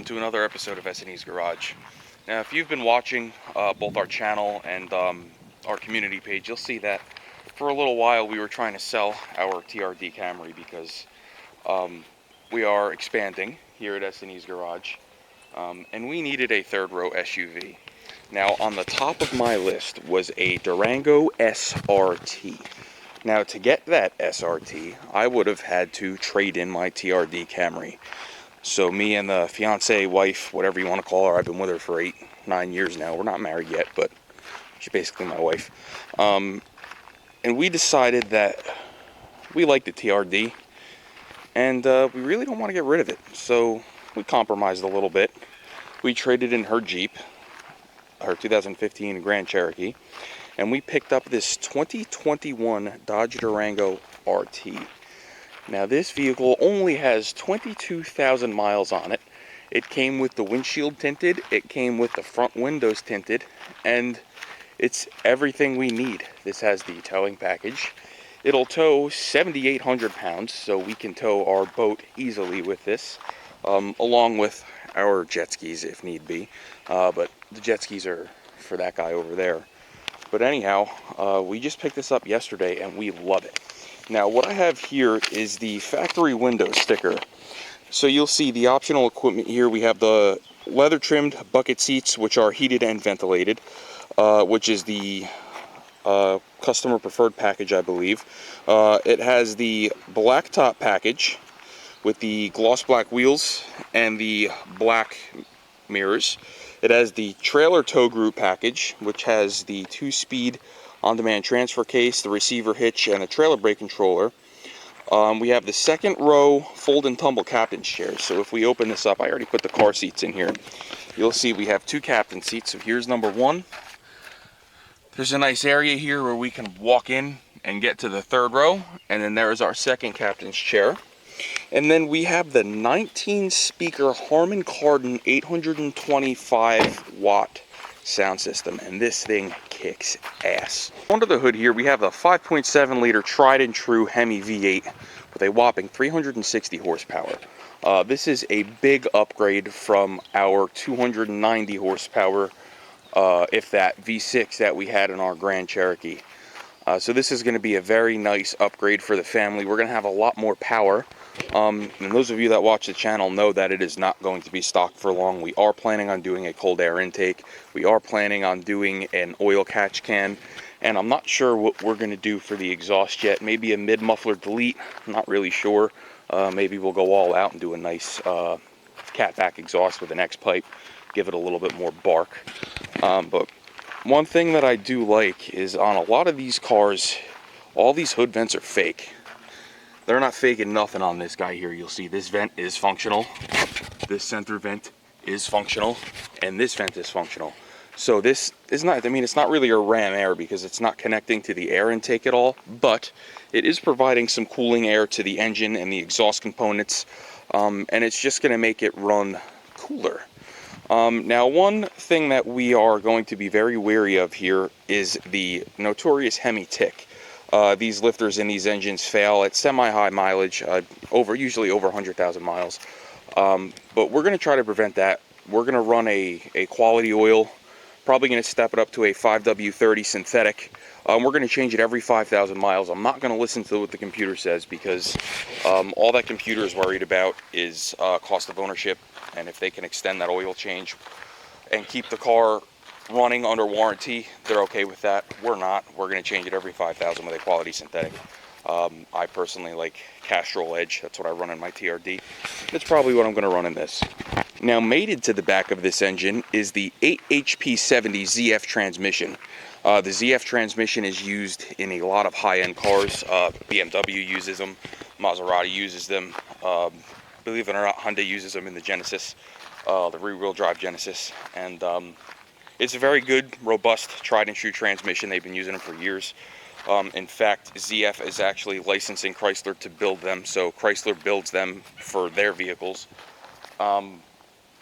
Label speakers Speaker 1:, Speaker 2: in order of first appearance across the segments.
Speaker 1: to another episode of S&E's Garage. Now, if you've been watching both our channel and our community page, you'll see that for a little while we were trying to sell our TRD Camry because we are expanding here at S&E's Garage, and we needed a third row SUV. Now, on the top of my list was a Durango SRT. Now, to get that SRT, I would have had to trade in my TRD Camry. So me and the fiance, wife, whatever you want to call her, I've been with her for 8-9 years now. We're not married yet, but she's basically my wife. And we decided that we like the TRD, and we really don't want to get rid of it. So we compromised a little bit. We traded in her Jeep, her 2015 Grand Cherokee, and we picked up this 2021 Dodge Durango RT. Now, this vehicle only has 22,000 miles on it. It came with the windshield tinted, it came with the front windows tinted, and it's everything we need. This has the towing package. It'll tow 7,800 pounds, so we can tow our boat easily with this, along with our jet skis if need be. But the jet skis are for that guy over there. But anyhow, we just picked this up yesterday and we love it. Now, what I have here is the factory window sticker. So you'll see the optional equipment here. We have the leather trimmed bucket seats, which are heated and ventilated, which is the customer preferred package, I believe. It has the blacktop package with the gloss black wheels and the black mirrors. It has the trailer tow group package, which has the 2-speed on-demand transfer case, the receiver hitch, and a trailer brake controller. We have the second row fold and tumble captain's chairs. So if we open this up, I already put the car seats in here. You'll see we have 2 captain seats. So here's number 1. There's a nice area here where we can walk in and get to the third row. And then there's our second captain's chair. And then we have the 19-speaker Harman Kardon 825-watt sound system, and this thing kicks ass. Under the hood here, we have a 5.7-liter tried and true Hemi V8 with a whopping 360 horsepower. This is a big upgrade from our 290 horsepower, if that, V6 that we had in our Grand Cherokee. So this is going to be a very nice upgrade for the family. We're going to have a lot more power. And those of you that watch the channel know that it is not going to be stocked for long. We are planning on doing a cold air intake. We are planning on doing an oil catch can. And I'm not sure what we're going to do for the exhaust yet. Maybe a mid-muffler delete. I'm not really sure. Maybe we'll go all out and do a nice catback exhaust with an X-pipe. Give it a little bit more bark. But one thing that I do like is on a lot of these cars, all these hood vents are fake. They're not faking nothing on this guy here. You'll see this vent is functional. This center vent is functional. And this vent is functional. So this is not, I mean, it's not really a ram air because it's not connecting to the air intake at all. But it is providing some cooling air to the engine and the exhaust components. And it's just going to make it run cooler. Now, one thing that we are going to be very wary of here is the notorious Hemi tick. These lifters in these engines fail at semi-high mileage, usually over 100,000 miles. But we're going to try to prevent that. We're going to run a quality oil, probably going to step it up to a 5W30 synthetic. We're going to change it every 5,000 miles. I'm not going to listen to what the computer says because all that computer is worried about is cost of ownership. And if they can extend that oil change and keep the car running under warranty, they're okay with that. We're not. We're going to change it every 5,000 with a quality synthetic. I personally like Castrol Edge. That's what I run in my TRD. That's probably what I'm going to run in this. Now, mated to the back of this engine is the 8HP70 ZF transmission. The ZF transmission is used in a lot of high-end cars. BMW uses them. Maserati uses them. Believe it or not, Hyundai uses them in the Genesis, the rear-wheel drive Genesis. And it's a very good, robust, tried-and-true transmission. They've been using them for years. In fact, ZF is actually licensing Chrysler to build them, so Chrysler builds them for their vehicles. And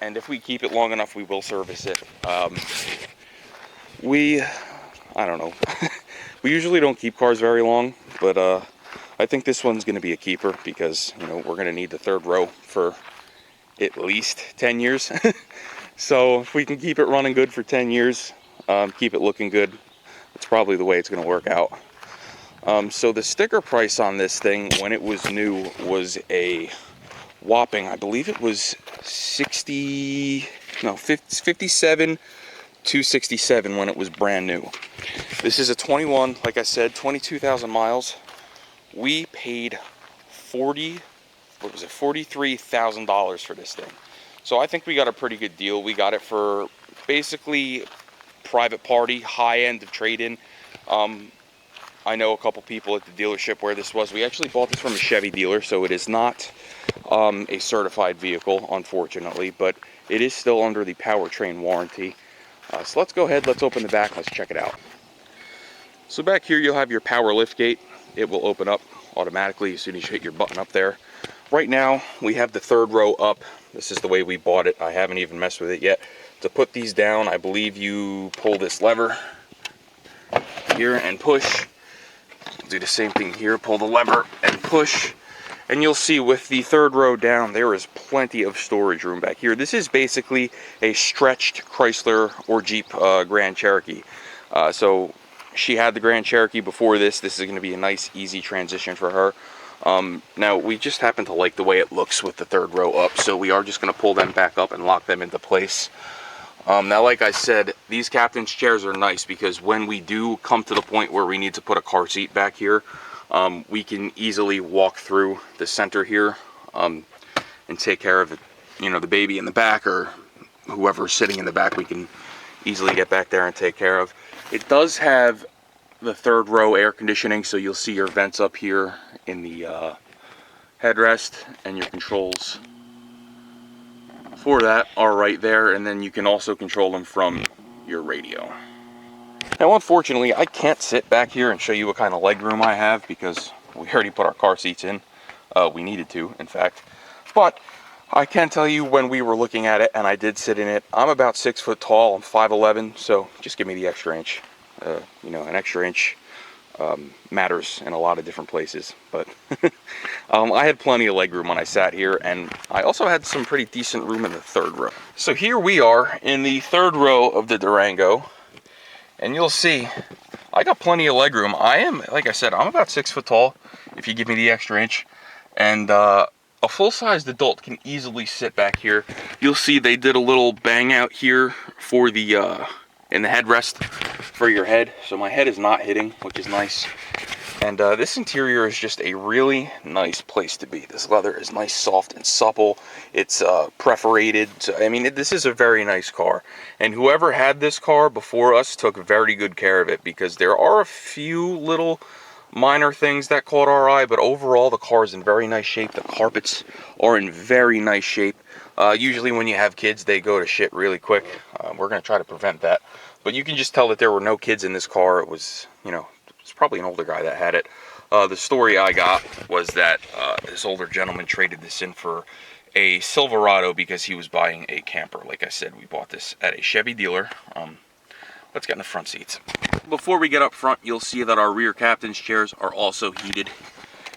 Speaker 1: if we keep it long enough, we will service it. I don't know. We usually don't keep cars very long, but I think this one's going to be a keeper because, you know, we're going to need the third row for at least 10 years. So if we can keep it running good for 10 years, keep it looking good, that's probably the way it's going to work out. So the sticker price on this thing when it was new was a whopping, I believe it was 57 267 when it was brand new. This is a 21, like I said, 22,000 miles. We paid $43,000 for this thing. So I think we got a pretty good deal. We got it for basically private party, high end of trade-in. I know a couple people at the dealership where this was. We actually bought this from a Chevy dealer, so it is not a certified vehicle, unfortunately, but it is still under the powertrain warranty. So let's go ahead, let's open the back, let's check it out. So back here you'll have your power lift gate. It will open up automatically as soon as you hit your button up there. Right now we have the third row up. This is the way we bought it. I haven't even messed with it yet. To put these down, I believe you pull this lever here and push. Do the same thing here, pull the lever and push. And you'll see with the third row down, there is plenty of storage room back here. This is basically a stretched Chrysler or Jeep Grand Cherokee. So she had the Grand Cherokee before this. This is going to be a nice, easy transition for her. Now, we just happen to like the way it looks with the third row up, so we are just going to pull them back up and lock them into place. Now, like I said, these captain's chairs are nice because when we do come to the point where we need to put a car seat back here, we can easily walk through the center here and take care of it, you know, the baby in the back or whoever's sitting in the back. We can easily get back there and take care of. It does have the third row air conditioning, so you'll see your vents up here in the headrest, and your controls for that are right there, and then you can also control them from your radio. Now, unfortunately, I can't sit back here and show you what kind of leg room I have because we already put our car seats in. We needed to, in fact. But I can tell you when we were looking at it, and I did sit in it, I'm about 6 foot tall, I'm 5'11", so just give me the extra inch. You know, an extra inch matters in a lot of different places, but I had plenty of leg room when I sat here, and I also had some pretty decent room in the third row. So here we are in the third row of the Durango, and you'll see I got plenty of leg room. I am, like I said, I'm about 6 foot tall if you give me the extra inch, and a full-sized adult can easily sit back here. You'll see they did a little bang out here for the in the headrest for your head, so my head is not hitting, which is nice. And this interior is just a really nice place to be. This leather is nice, soft, and supple. It's perforated. So, I mean, this is a very nice car. And whoever had this car before us took very good care of it, because there are a few little minor things that caught our eye, but overall the car is in very nice shape. The carpets are in very nice shape. Usually when you have kids, they go to shit really quick. We're going to try to prevent that. But you can just tell that there were no kids in this car. It was, you know, it's probably an older guy that had it. The story I got was that this older gentleman traded this in for a Silverado because he was buying a camper. Like I said, we bought this at a Chevy dealer. Let's get in the front seats. Before we get up front, you'll see that our rear captain's chairs are also heated.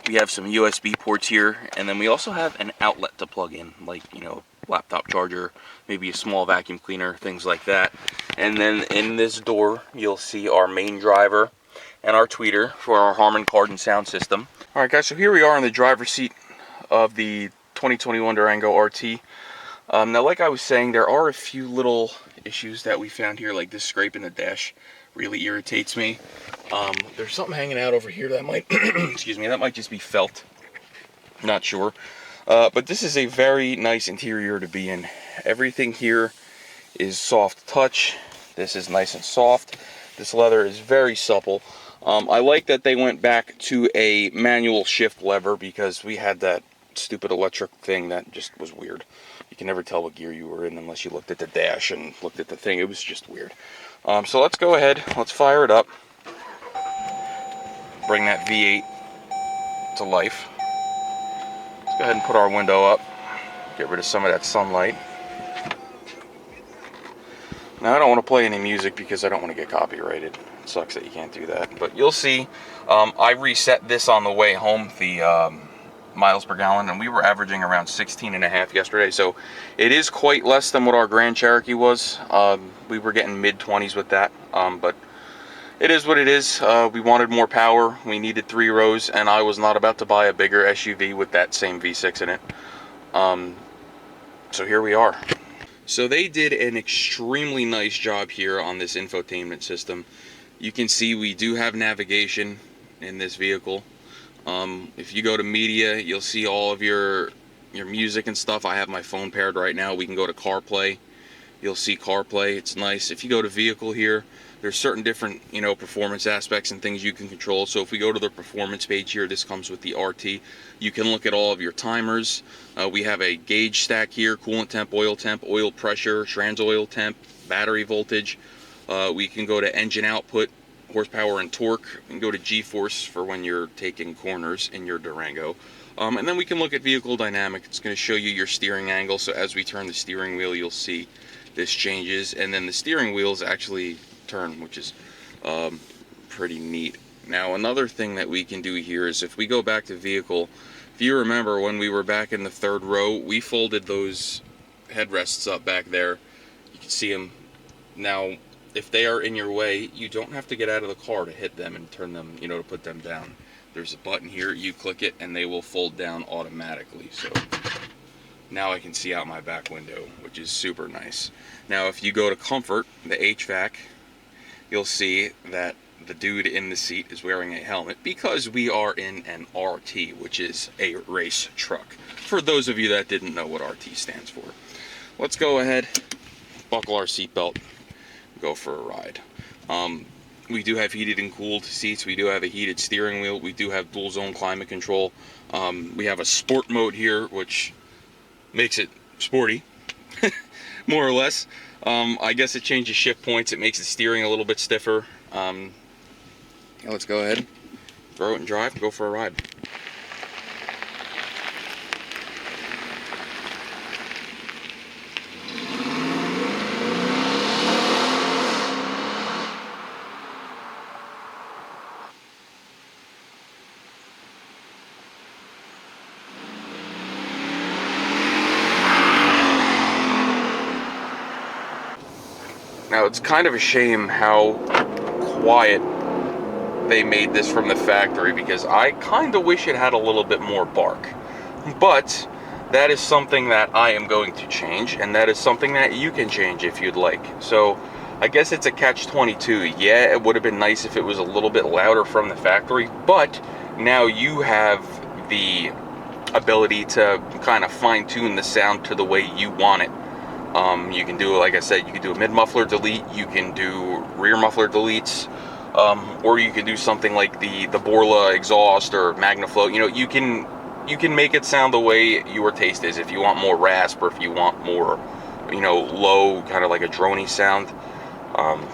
Speaker 1: We have some USB ports here, and then we also have an outlet to plug in, like, you know, laptop charger, maybe a small vacuum cleaner, things like that. And then in this door, you'll see our main driver and our tweeter for our Harman Kardon sound system. All right, guys, so here we are in the driver's seat of the 2021 Durango RT. Now, like I was saying, there are a few little issues that we found here, like this scrape in the dash really irritates me. There's something hanging out over here that might, excuse me, that might just be felt. Not sure. But this is a very nice interior to be in. Everything here is soft touch. This is nice and soft. This leather is very supple. I like that they went back to a manual shift lever because we had that stupid electric thing that just was weird. You can never tell what gear you were in unless you looked at the dash and looked at the thing. It was just weird. So let's go ahead. Let's fire it up. Bring that V8 to life. Let's go ahead and put our window up. Get rid of some of that sunlight. Now, I don't want to play any music because I don't want to get copyrighted. It sucks that you can't do that. But you'll see, I reset this on the way home, the miles per gallon, and we were averaging around 16.5 yesterday, so it is quite less than what our Grand Cherokee was. We were getting mid-20s with that, but it is what it is. We wanted more power, we needed 3 rows, and I was not about to buy a bigger SUV with that same V6 in it. So here we are. So they did an extremely nice job here on this infotainment system. You can see we do have navigation in this vehicle. If you go to media, you'll see all of your music and stuff. I have my phone paired right now. We can go to CarPlay. You'll see CarPlay. It's nice. If you go to vehicle here, there's certain different, performance aspects and things you can control. So if we go to the performance page here, this comes with the RT. You can look at all of your timers. We have a gauge stack here: coolant temp, oil pressure, trans oil temp, battery voltage. We can go to engine output, horsepower and torque, and go to G-force for when you're taking corners in your Durango. And then we can look at vehicle dynamic. It's going to show you your steering angle. So as we turn the steering wheel, you'll see this changes, and then the steering wheels actually turn, which is pretty neat. Now, another thing that we can do here is if we go back to vehicle, if you remember when we were back in the 3rd row, we folded those headrests up back there. You can see them now. If they are in your way, you don't have to get out of the car to hit them and turn them, to put them down. There's a button here, you click it, and they will fold down automatically. So now I can see out my back window, which is super nice. Now, if you go to comfort, the HVAC, you'll see that the dude in the seat is wearing a helmet because we are in an RT, which is a race truck. For those of you that didn't know what RT stands for. Let's go ahead, buckle our seatbelt, go for a ride. We do have heated and cooled seats. We do have a heated steering wheel. We do have dual zone climate control. We have a sport mode here, which makes it sporty, more or less. I guess it changes shift points. It makes the steering a little bit stiffer. Let's go ahead, throw it and drive, and go for a ride. Now, it's kind of a shame how quiet they made this from the factory, because I kind of wish it had a little bit more bark. But that is something that I am going to change, and that is something that you can change if you'd like. So I guess it's a catch-22. Yeah, it would have been nice if it was a little bit louder from the factory, but now you have the ability to kind of fine-tune the sound to the way you want it. You can do, like I said, you can do a mid-muffler delete, you can do rear muffler deletes, or you can do something like the Borla exhaust or MagnaFlow. You can make it sound the way your taste is. If you want more rasp, or if you want more, low, kind of like a droney sound.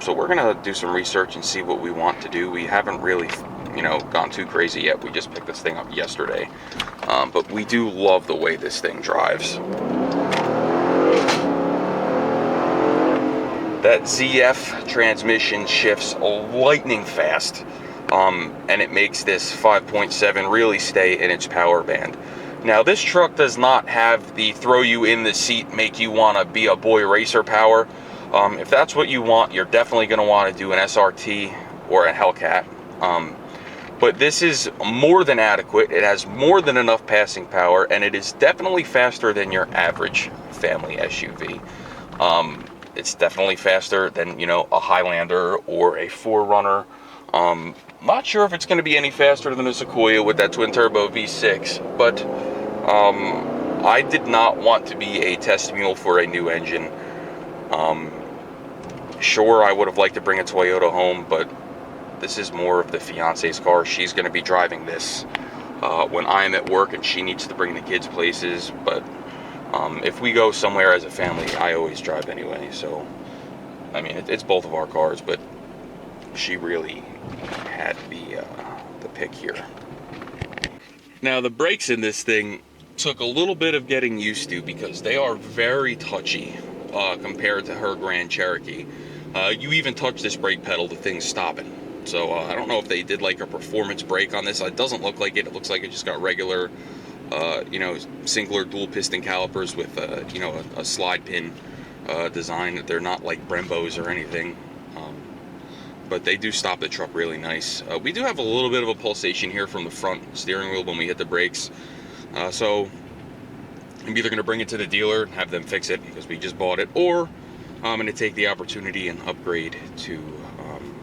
Speaker 1: So we're gonna do some research and see what we want to do. We haven't really, gone too crazy yet. We just picked this thing up yesterday, but we do love the way this thing drives. That ZF transmission shifts lightning fast, and it makes this 5.7 really stay in its power band. Now, this truck does not have the throw you in the seat, make you want to be a boy racer power. If that's what you want, you're definitely going to want to do an SRT or a Hellcat. But this is more than adequate. It has more than enough passing power, and it is definitely faster than your average family SUV. It's definitely faster than, a Highlander or a 4Runner. Not sure if it's going to be any faster than a Sequoia with that twin-turbo V6, but I did not want to be a test mule for a new engine. Sure, I would have liked to bring a Toyota home, but this is more of the fiance's car. She's going to be driving this when I'm at work and she needs to bring the kids places, but if we go somewhere as a family, I always drive anyway. So, I mean, it's both of our cars, but she really had the pick here. Now, the brakes in this thing took a little bit of getting used to because they are very touchy compared to her Grand Cherokee. You even touch this brake pedal, the thing's stopping. So I don't know if they did like a performance brake on this. It doesn't look like it. It looks like it just got regular you know, single or dual piston calipers with, you know, a slide pin design. They're not like Brembos or anything, but they do stop the truck really nice. We do have a little bit of a pulsation here from the front steering wheel when we hit the brakes, so I'm either going to bring it to the dealer and have them fix it because we just bought it, or I'm going to take the opportunity and upgrade to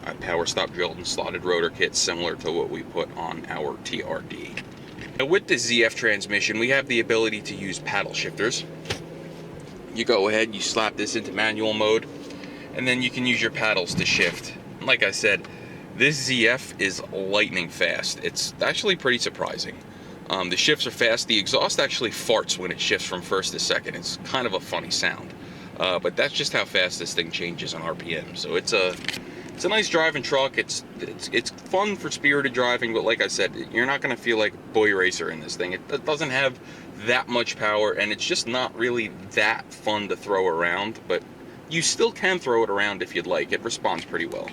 Speaker 1: a power stop drilled and slotted rotor kit similar to what we put on our TRD. Now with the ZF transmission, we have the ability to use paddle shifters. You go ahead, you slap this into manual mode, and then you can use your paddles to shift. Like I said, this ZF is lightning fast. It's actually pretty surprising. The shifts are fast. The exhaust actually farts when it shifts from first to second. It's kind of a funny sound, but that's just how fast this thing changes on RPM. So it's a nice driving truck. It's fun for spirited driving, but like I said, you're not going to feel like Boy Racer in this thing. It doesn't have that much power, and it's just not really that fun to throw around, but you still can throw it around if you'd like. It responds pretty well.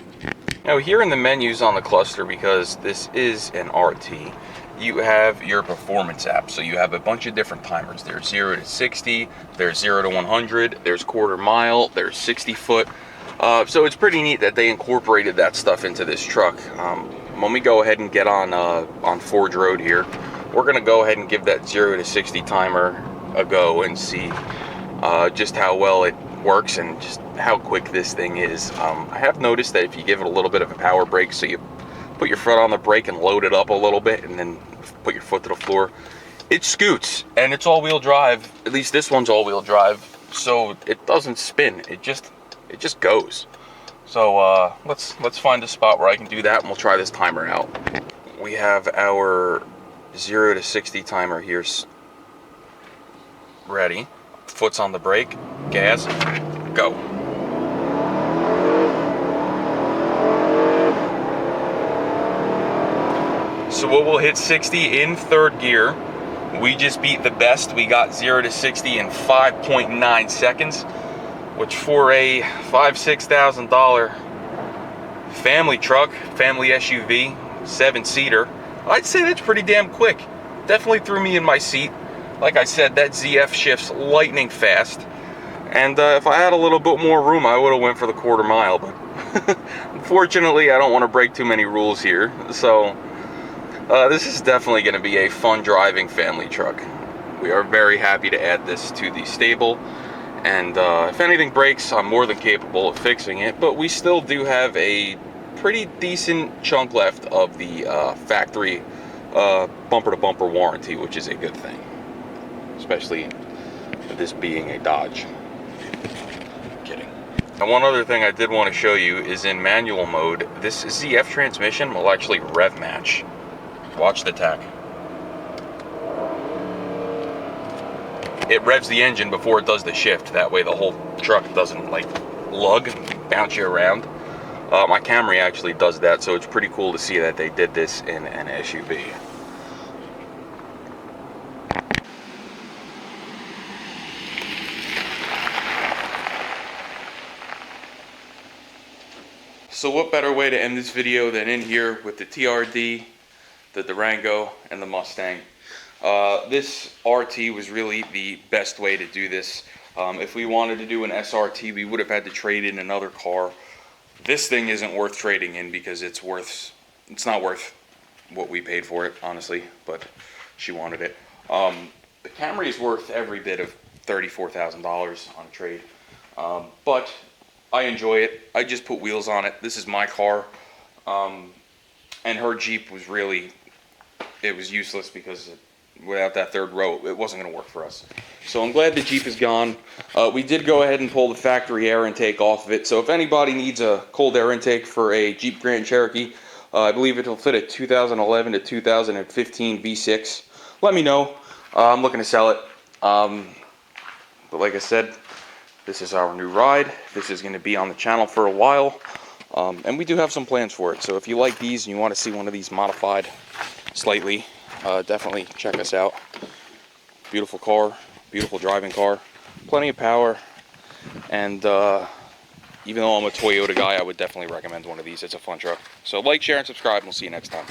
Speaker 1: Now here in the menus on the cluster, because this is an RT, you have your performance app. So you have a bunch of different timers. There's 0 to 60, there's 0 to 100, there's quarter mile, there's 60 foot. So it's pretty neat that they incorporated that stuff into this truck. When we go ahead and get on Forge Road here, we're gonna go ahead and give that 0 to 60 timer a go and see just how well it works and just how quick this thing is. I have noticed that if you give it a little bit of a power brake, so you put your foot on the brake and load it up a little bit and then put your foot to the floor, it scoots, and it's all-wheel drive. At least this one's all-wheel drive, so it doesn't spin. It just goes. So let's find a spot where I can do that, and we'll try this timer out. We have our 0 to 60 timer here ready. Foot's on the brake, gas, go. So we'll hit 60 in third gear. We just beat the best. We got 0 to 60 in 5.9 seconds, which for a $5,000-$6,000 family truck, family SUV, 7-seater, I'd say that's pretty damn quick. Definitely threw me in my seat. Like I said, that ZF shifts lightning fast. And if I had a little bit more room, I would have went for the quarter mile, but unfortunately, I don't want to break too many rules here. So this is definitely going to be a fun driving family truck. We are very happy to add this to the stable. And if anything breaks, I'm more than capable of fixing it, but we still do have a pretty decent chunk left of the factory bumper-to-bumper warranty, which is a good thing, especially this being a Dodge. Kidding. And one other thing I did want to show you is in manual mode, this ZF transmission will actually rev match. Watch the tach. It revs the engine before it does the shift. That way the whole truck doesn't like lug and bounce you around. My Camry actually does that, so it's pretty cool to see that they did this in an SUV. So what better way to end this video than in here with the TRD, the Durango, and the Mustang. This RT was really the best way to do this. If we wanted to do an SRT, we would have had to trade in another car. This thing isn't worth trading in because it's not worth what we paid for it, honestly, but she wanted it. The Camry is worth every bit of $34,000 on a trade, but I enjoy it. I just put wheels on it. This is my car, and her Jeep was really, it was useless because without that third row, it wasn't going to work for us. So I'm glad the Jeep is gone. We did go ahead and pull the factory air intake off of it. So if anybody needs a cold air intake for a Jeep Grand Cherokee, I believe it'll fit a 2011 to 2015 V6. Let me know. I'm looking to sell it. But like I said, this is our new ride. This is going to be on the channel for a while. And we do have some plans for it. So if you like these and you want to see one of these modified slightly, definitely check us out. Beautiful car, beautiful driving car, plenty of power, and even though I'm a Toyota guy, I would definitely recommend one of these. It's a fun truck. So like, share, and subscribe, and we'll see you next time.